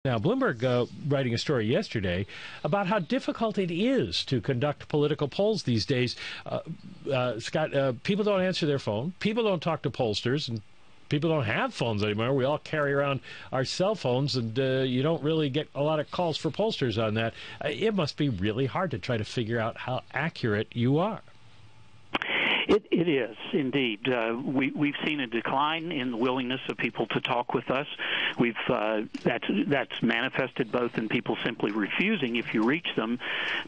Now, Bloomberg writing a story yesterday about how difficult it is to conduct political polls these days. Scott, people don't answer their phone. People don't talk to pollsters, and people don't have phones anymore. We all carry around our cell phones, and you don't really get a lot of calls for pollsters on that. It must be really hard to try to figure out how accurate you are. It is indeed. We've seen a decline in the willingness of people to talk with us. That's manifested both in people simply refusing if you reach them,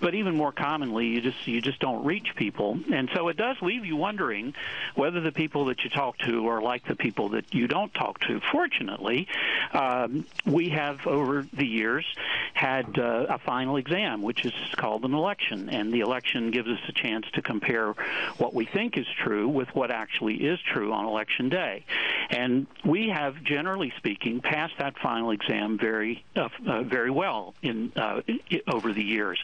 but even more commonly, you just don't reach people, and so it does leave you wondering whether the people that you talk to are like the people that you don't talk to. Fortunately, we have over the years had a final exam, which is called an election, and the election gives us a chance to compare what we think is true with what actually is true on Election Day. And we have, generally speaking, passed that final exam very well over the years.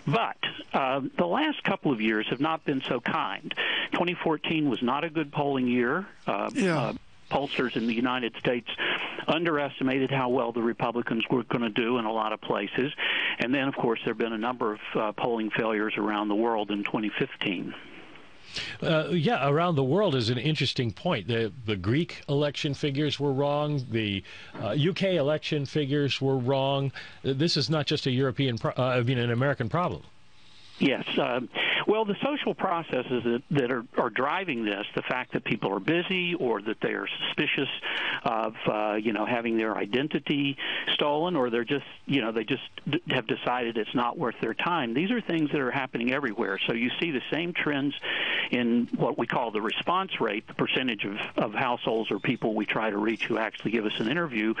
But the last couple of years have not been so kind. 2014 was not a good polling year. Pollsters in the United States underestimated how well the Republicans were going to do in a lot of places. And then, of course, there have been a number of polling failures around the world in 2015. Around the world is an interesting point. The Greek election figures were wrong. The UK election figures were wrong. This is not just an American problem. Yes. Well, the social processes that are driving this, the fact that people are busy or that they are suspicious of, having their identity stolen, or they just have decided it's not worth their time. These are things that are happening everywhere. So you see the same trends in what we call the response rate, the percentage of households or people we try to reach who actually give us an interview,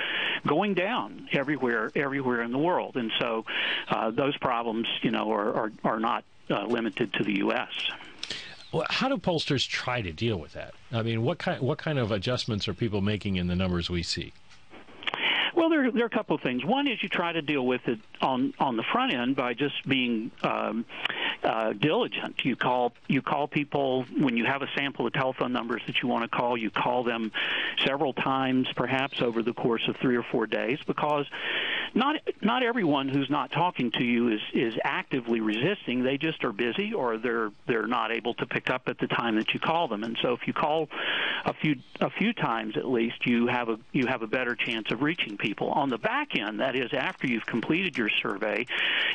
going down everywhere in the world. And so those problems, are not limited to the U.S. Well, how do pollsters try to deal with that? I mean, what kind of adjustments are people making in the numbers we see? Well, there are a couple of things. One is you try to deal with it on the front end by just being diligent. You call people when you have a sample of telephone numbers that you want to call. You call them several times, perhaps over the course of 3 or 4 days, because not everyone who's not talking to you is actively resisting. They just are busy, or they're not able to pick up at the time that you call them. And so if you call a few times at least, you have a better chance of reaching people. On the back end, that is, after you've completed your survey,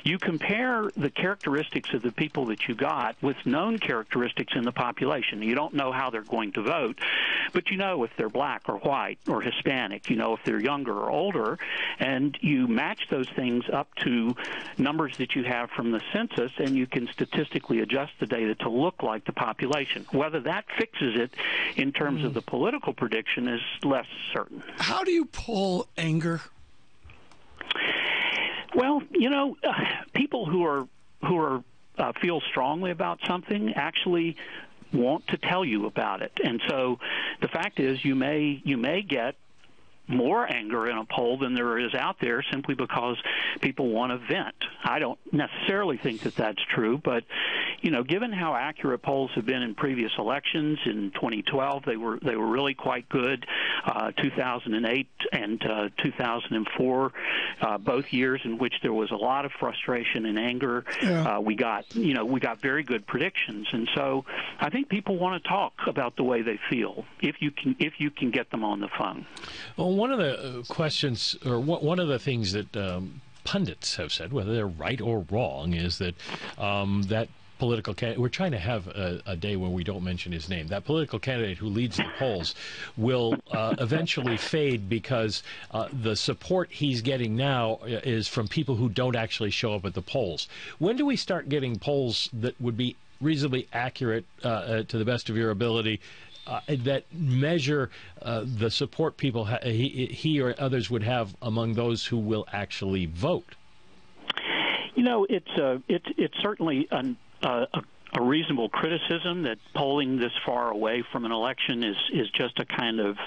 you compare the characteristics of the people that you got with known characteristics in the population. You don't know how they're going to vote, but you know if they're black or white or Hispanic, you know if they're younger or older, and you match those things up to numbers that you have from the census, and you can statistically adjust the data to look like the population. Whether that fixes it in terms of the political prediction is less certain. How do you poll anger? Well, people who feel strongly about something actually want to tell you about it, and so the fact is, you may get more anger in a poll than there is out there simply because people want to vent. I don't necessarily think that that's true, but given how accurate polls have been in previous elections, in 2012 they were really quite good. 2008 and 2004, both years in which there was a lot of frustration and anger, we got very good predictions, and so I think people want to talk about the way they feel if you can get them on the phone. Well, one of the questions, or one of the things that pundits have said, whether they're right or wrong, is that that political candidate, we're trying to have a day where we don't mention his name, that political candidate who leads the polls will eventually fade because the support he's getting now is from people who don't actually show up at the polls. When do we start getting polls that would be reasonably accurate to the best of your ability, that measure the support people he or others would have among those who will actually vote? It's certainly a reasonable criticism that polling this far away from an election is just a kind of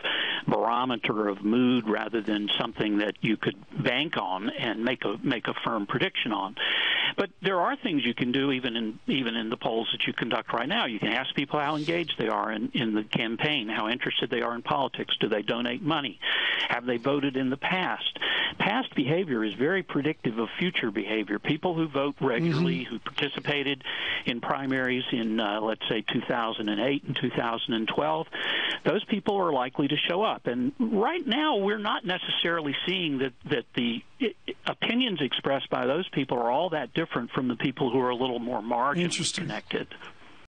barometer of mood rather than something that you could bank on and make a firm prediction on. But there are things you can do even in the polls that you conduct right now. You can ask people how engaged they are in the campaign, how interested they are in politics. Do they donate money? Have they voted in the past? past behavior is very predictive of future behavior. People who vote regularly, who participated in primaries in, let's say, 2008 and 2012, those people are likely to show up. And right now, we're not necessarily seeing that the opinions expressed by those people are all that different from the people who are a little more margin connected.